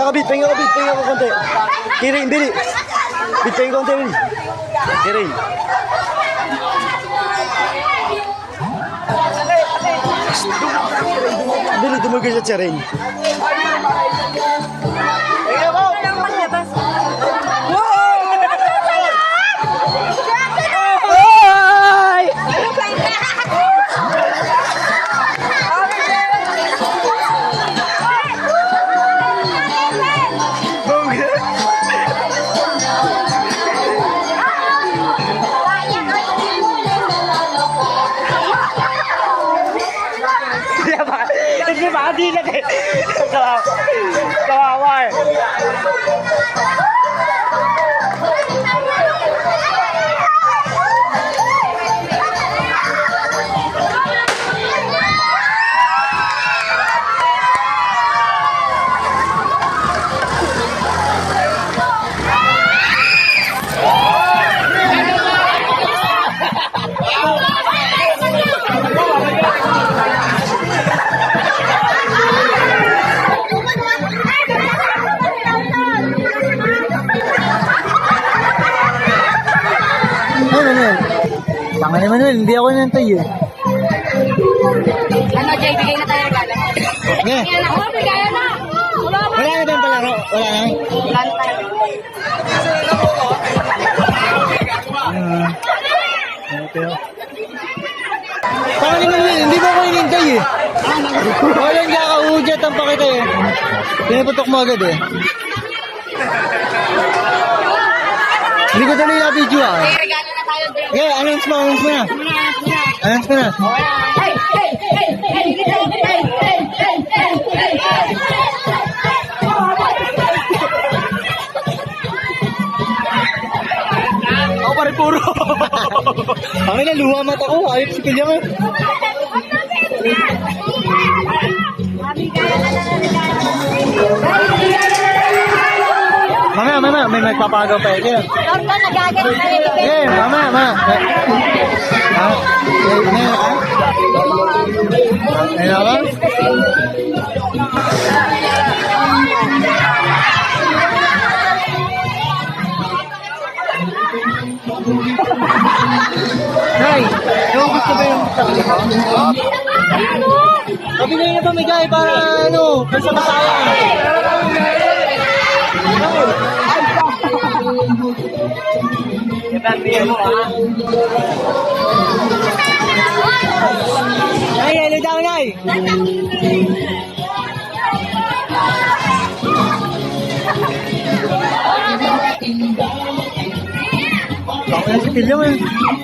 Pahinga ka, Bit. Pahinga ka konti. Kirin, Bili. Bit, pahinga konti, Bili. Kirin. Bili, dumugay sa tiyarin. Hindi ba? Hindi na kayo. Kawawa eh. Tanga naman Manuel, hindi ako nantay eh. Ano, Jay, bigay na tayo regalo. Nga. Bigay na. Wala na bang palaro? Wala na? Wala na tayo. Tanga naman Manuel, hindi ba ako inintay eh. Walang kakaudyat ang pakita eh. Pinaputok mo agad eh. Hindi ko tuloy na-video ah. May regalo na tayo, Jay. Yeah, announce mo na. Announce mo na. Hey, hey, hey, hey, hey, hey, hey, hey, hey. Ako pare puro. Ang ina, luha mata ko. Ayop si Pilyang eh. Mama, may magpapagaw pa eh. Lord, nagagalit na rin. Eh, mama. Ha? Ayun ka? Nay, naubos ka ba yung sakli ko? Pabigay na pamigay para ano, sa masaya. Nay, hello daw, Nay. Baka na si Pilyang eh.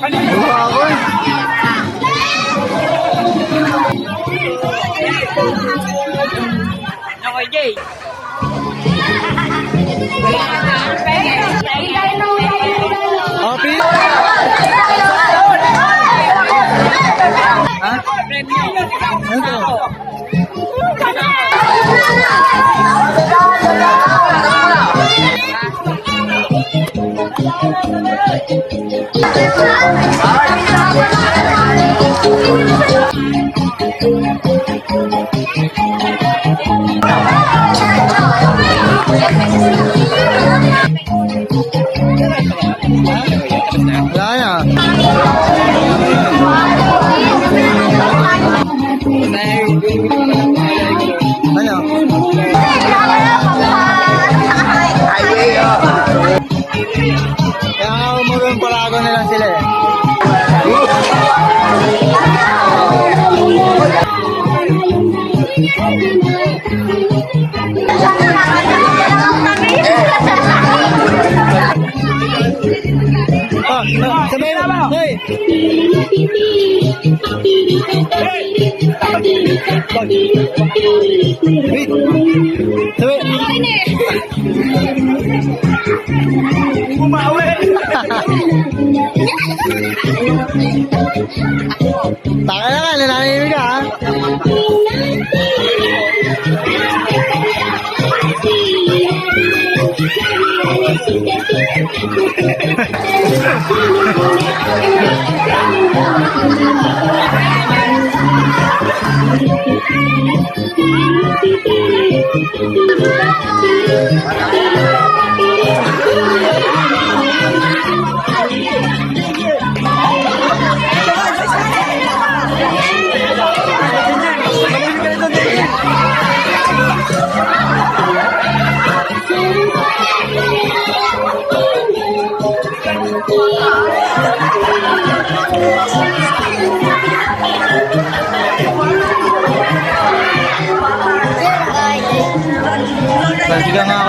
Buha ako eh. Ako, Jay. Happy? Ha? Ano to? Wala na. Ano? Kaya umurong palago na lang sila eh. Sabay mo! Hoy! Wait! Sabay! Bumawi! Taka na ka, nananimig ka ha?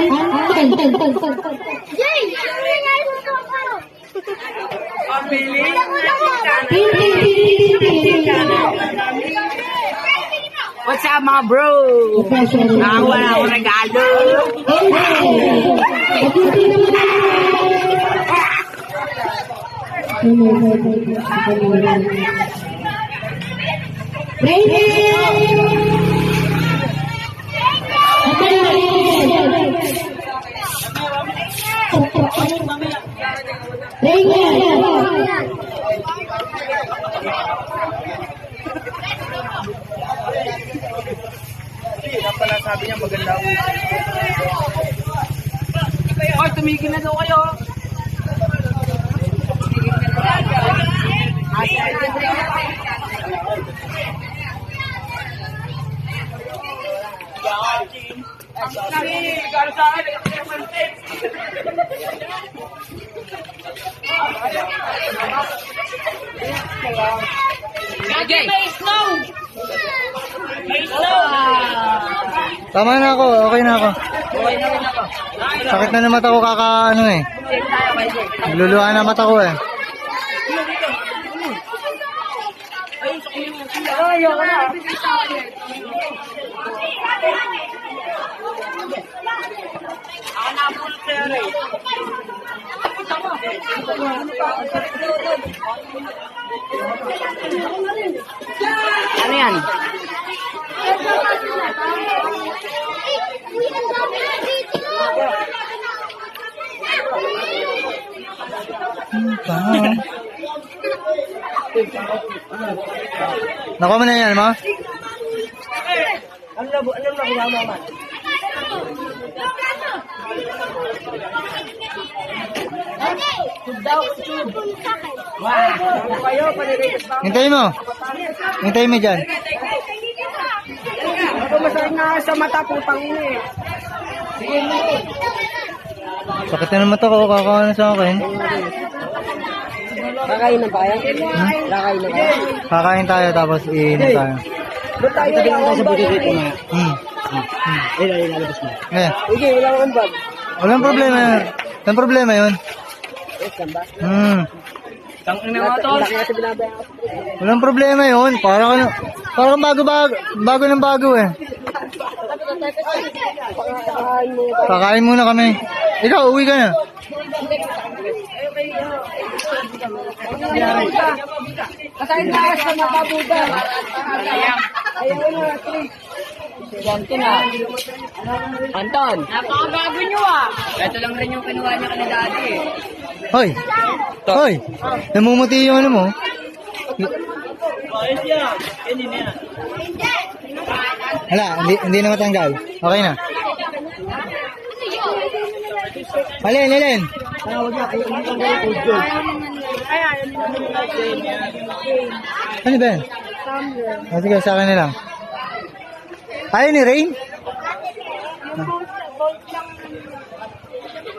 Jay! Ano yung nga yung mga ano? What's up mga bro? Nakakuha na ako regalo. Pala sabi niya maganda ako. Hoy, tumigil na daw kayo. Tama na ako, okay na ako. Sakit na ng mata ko ano eh. Nagluluha na mata ko eh. Ano yan? Nakuha mo na yan, ma? Ano nakuha mo man? Hintayin mo. Hintayin mo dyan. Ako masakit na sa mata putang ina eh. Sakit na ng mata ko, kakaano sa akin. Kakain na ba yan? Kakain na ba? Kakain tayo tapos iinom tayo. Doon tayo tayo sa bukid dito na. Ilalabas mo. Eh, Sige, wala akong bag. walang problema yun. Walang problema yun. Yes, kamba. Tangin Laki nga sa binabayan ako. Walang problema yun. Parang bago ng bago eh. Pakain mo. Kakain muna kami. Ikaw, uwi ka na. Masakit na sa mata buda. Ayaw na, Chris. Ganto na. Anton. Napakagago nyo ah. Ito lang rin yung kinuha niya kanila dati eh. Hoy! Hoy! Namumuti yung ano mo. Hala, hindi na matanggal. Okay na. Alin, alin. Ano ba yan? Sige, sa akin na lang. Ayaw ni Rain?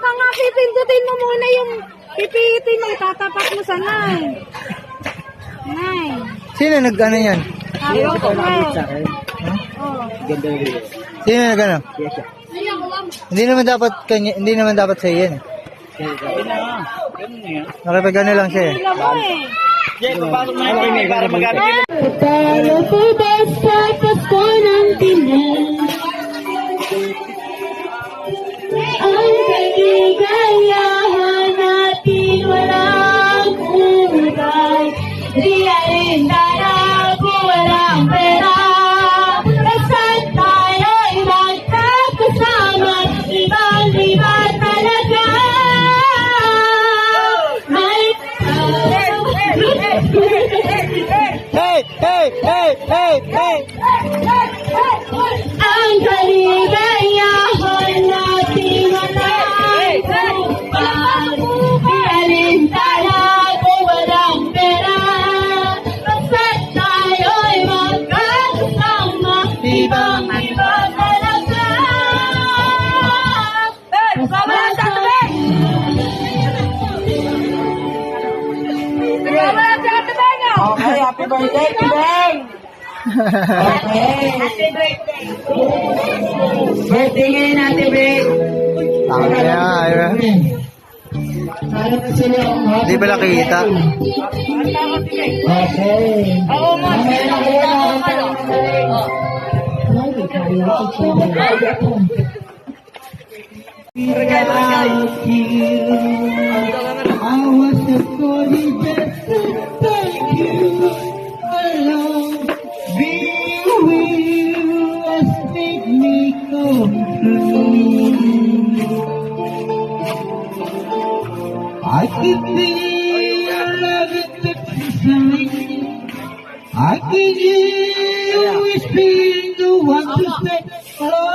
Mga pipindutin mo muna yung pipitin mo, tatapat mo sa 9. 9. Sino nag-ano yan? Ayaw ko eh. Oh. Sino nag-ano? Hindi naman dapat sa yan. Nakipag-ano lang siya eh. Sila mo eh. Para mag-aabot. Tayo po ba sa Pasko ng Pinas? Ang kaligayahan natin walang kulay. Di rin tayo kung walang pera. Basta't tayo'y magkakasama, ibang-iba talaga. May Hey! Hey! Hey! Hey! Hey! ang kaligayahan natin walang kulay. Di rin tayo kung walang pera. Basta't tayo'y magkakasama, ibang-iba talaga. Okay, happy birthday, Tibeng! Birthday ngayon natin, Bek. Tama na, ayun. Hindi pala kita. Oo, mo. I was the 40 best, thank you. Alone, being with you has made me come through. I could be your love at the I could you always be the one to say, oh,